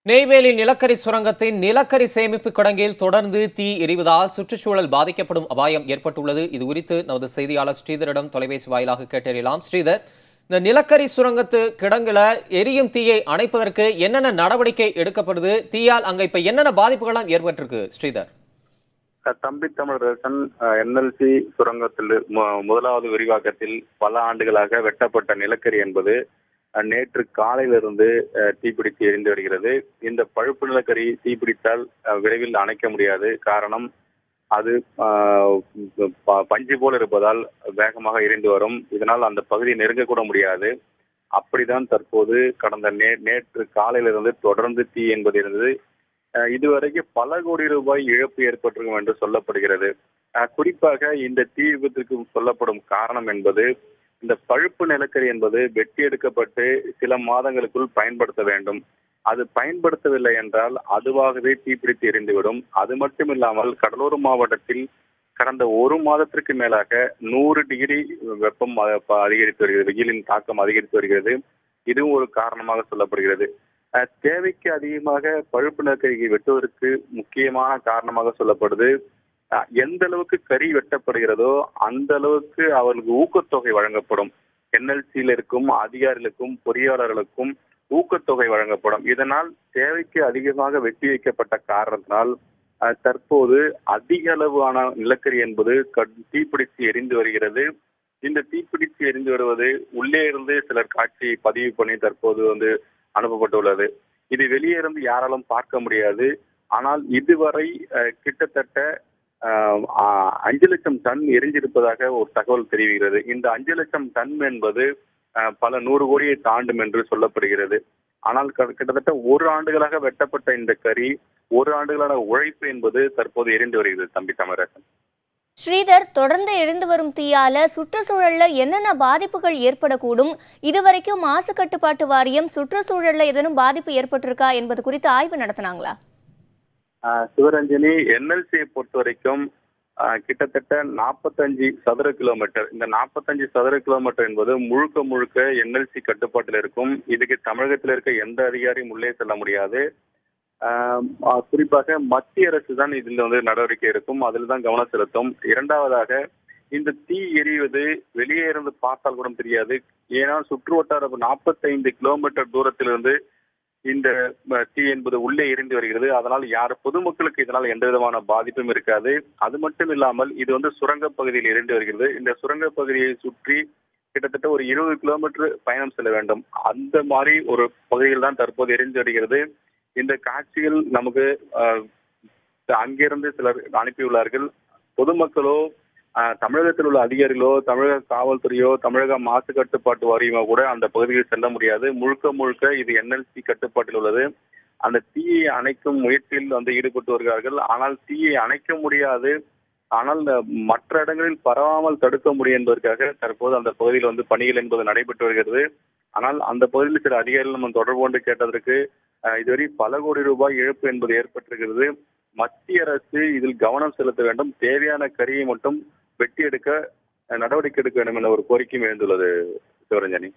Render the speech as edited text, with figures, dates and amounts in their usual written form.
நெய்வேலி நிலக்கரி சுரங்கத்தின் நிலக்கரி சேமிப்பு கிடங்கில் தொடர்ந்து தீ எரிவதால் சுற்றுச்சூழல் பாதிக்கப்படும் அபாயம் ஏற்பட்டுள்ளது. இது குறித்து நமது செய்தியாளர் ஸ்ரீதரிடம் தொலைபேசி வாயிலாக கேட்டறியலாம். ஸ்ரீதர், இந்த நிலக்கரி சுரங்கத்து கிடங்குல எரியும் தீயை அணைப்பதற்கு என்னென்ன நடவடிக்கை எடுக்கப்படுது? தீயால் அங்க இப்ப என்னென்ன பாதிப்புகள்லாம் ஏற்பட்டிருக்கு ஸ்ரீதர்? தம்பி தமிழரசன் என்எல்சி சுரங்கத்தில் முதலாவது விரிவாக்கத்தில் பல ஆண்டுகளாக வெட்டப்பட்ட நிலக்கரி என்பது நேற்று காலையிலிருந்து தீப்பிடித்து எரிந்து வருகிறது. இந்த பழுப்பு நிலக்கரி தீப்பிடித்தால் விரைவில் அணைக்க முடியாது. காரணம், அது பஞ்சு போல இருப்பதால் வேகமாக எரிந்து வரும். இதனால் அந்த பகுதியை நெருங்கக்கூட முடியாது. அப்படிதான் தற்போது கடந்த நேற்று காலையிலிருந்து தொடர்ந்து தீ என்பது இருந்தது. இதுவரைக்கும் பல கோடி ரூபாய் இழப்பு ஏற்பட்டிருக்கும் என்று சொல்லப்படுகிறது. குறிப்பாக இந்த தீ விபத்திற்கு சொல்லப்படும் காரணம் என்பது, இந்த பழுப்பு நிலக்கரி என்பது வெட்டி எடுக்கப்பட்டு சில மாதங்களுக்குள் பயன்படுத்த வேண்டும். அது பயன்படுத்தவில்லை என்றால் அதுவாகவே தீப்பிடித்து எரிந்துவிடும். அது மட்டும் இல்லாமல் கடலூர் மாவட்டத்தில் கடந்த ஒரு மாதத்திற்கு மேலாக 100 டிகிரி வெப்பம் அதிகரித்து வருகிறது. வெயிலின் தாக்கம் அதிகரித்து வருகிறது. இதுவும் ஒரு காரணமாக சொல்லப்படுகிறது. தேவைக்கு அதிகமாக பழுப்பு நிலக்கரியை வெட்டுவதற்கு முக்கியமான காரணமாக சொல்லப்படுது, எந்த அளவுக்கு கரி வெட்டப்படுகிறதோ அந்த அளவுக்கு அவர்களுக்கு ஊக்கத்தொகை வழங்கப்படும். என்எல்சியில் இருக்கும் அதிகாரிகளுக்கும் பொறியாளர்களுக்கும் ஊக்கத்தொகை வழங்கப்படும். இதனால் தேவைக்கு அதிகமாக வெட்டி வைக்கப்பட்ட காரணத்தினால் தற்போது அதிக அளவான நிலக்கரி என்பது தீப்பிடித்து எரிந்து வருகிறது. இந்த தீப்பிடித்து எரிந்து வருவது உள்ளே இருந்து சிலர் காட்சியை பதிவு பண்ணி தற்போது அனுப்பப்பட்டுள்ளது. இது வெளியே இருந்து யாராலும் பார்க்க முடியாது. ஆனால் இதுவரை கிட்டத்தட்ட 5 லட்சம் டன் எரிஞ்சிருப்பதாக ஒரு தகவல் தெரிவிக்கிறது. இந்த 5 லட்சம் டன் என்பது பல 100 கோடியை தாண்டும் என்று சொல்லப்படுகிறது. ஆனால் கிட்டத்தட்ட 1 ஆண்டுகளாக வெட்டப்பட்ட இந்த கரி, 1 ஆண்டுகளான உழைப்பு என்பது தற்போது எரிந்து வருகிறது. தம்பி தமிழரசன். ஸ்ரீதர், தொடர்ந்து எழுந்து வரும் தீயால சுற்றுச்சூழல்ல என்னென்ன பாதிப்புகள் ஏற்படக்கூடும்? இதுவரைக்கும் மாசு கட்டுப்பாட்டு வாரியம் சுற்றுச்சூழல்ல ஏதேனும் பாதிப்பு ஏற்பட்டிருக்கா என்பது குறித்து ஆய்வு நடத்தினாங்களா? சிவரஞ்சனி, என்எல்சியை பொறுத்த வரைக்கும் கிட்டத்தட்ட 45 சதுர கிலோமீட்டர். இந்த 45 சதுர கிலோமீட்டர் என்பது முழுக்க முழுக்க என்எல்சி கட்டுப்பாட்டில் இருக்கும். இதுக்கு தமிழகத்தில் இருக்க எந்த அதிகாரியும் உள்ளே செல்ல முடியாது. குறிப்பாக மத்திய அரசு தான் இதில் நடவடிக்கை இருக்கும். அதில் தான் கவனம் செலுத்தும். இரண்டாவதாக, இந்த தீ எரிவது வெளியே இருந்து பார்த்தால் கூட தெரியாது. ஏன்னா சுற்று வட்டார 45 கிலோமீட்டர் தூரத்திலிருந்து இந்த தீ என்பது உள்ளே எரிந்து வருகிறது. அதனால் பொதுமக்களுக்கு இதனால் எந்த விதமான பாதிப்பும் இருக்காது. அது மட்டும் இல்லாமல் இது சுரங்க பகுதியில் எரிந்து வருகிறது. இந்த சுரங்க பகுதியை சுற்றி கிட்டத்தட்ட ஒரு 20 கிலோமீட்டர் பயணம் செல்ல வேண்டும். அந்த மாதிரி ஒரு பகுதியில் தான் தற்போது எரிந்து வருகிறது. இந்த காட்சிகள் நமக்கு அங்கிருந்து சிலர் அனுப்பியுள்ளார்கள். பொதுமக்களோ, தமிழகத்தில் உள்ள அதிகாரிகளோ, தமிழக காவல்துறையோ, தமிழக மாசு கட்டுப்பாட்டு வாரியமோ கூட அந்த பகுதியில் செல்ல முடியாது. முழுக்க முழுக்க இது என்எல்சி கட்டுப்பாட்டில் உள்ளது. அந்த தீயை அணைக்கும் முயற்சியில் ஈடுபட்டு வருகிறார்கள். ஆனால் தீயை அணைக்க முடியாது. ஆனால் மற்ற இடங்களில் பரவாமல் தடுக்க முடியும் என்பதற்காக தற்போது அந்த பகுதியில் பணிகள் என்பது நடைபெற்று வருகிறது. ஆனால் அந்த பகுதியில் சில அதிகாரிகள் நம்ம தொடர்பு கொண்டு கேட்டதற்கு இதுவரை பல கோடி ரூபாய் இழப்பு என்பது ஏற்பட்டிருக்கிறது. மத்திய அரசு இதில் கவனம் செலுத்த வேண்டும். தேவையான கரியை மட்டும் வெட்டி எடுக்க நடவடிக்கை எடுக்க வேண்டும் என ஒரு கோரிக்கையும் எழுந்துள்ளது. சிவரஞ்சனி.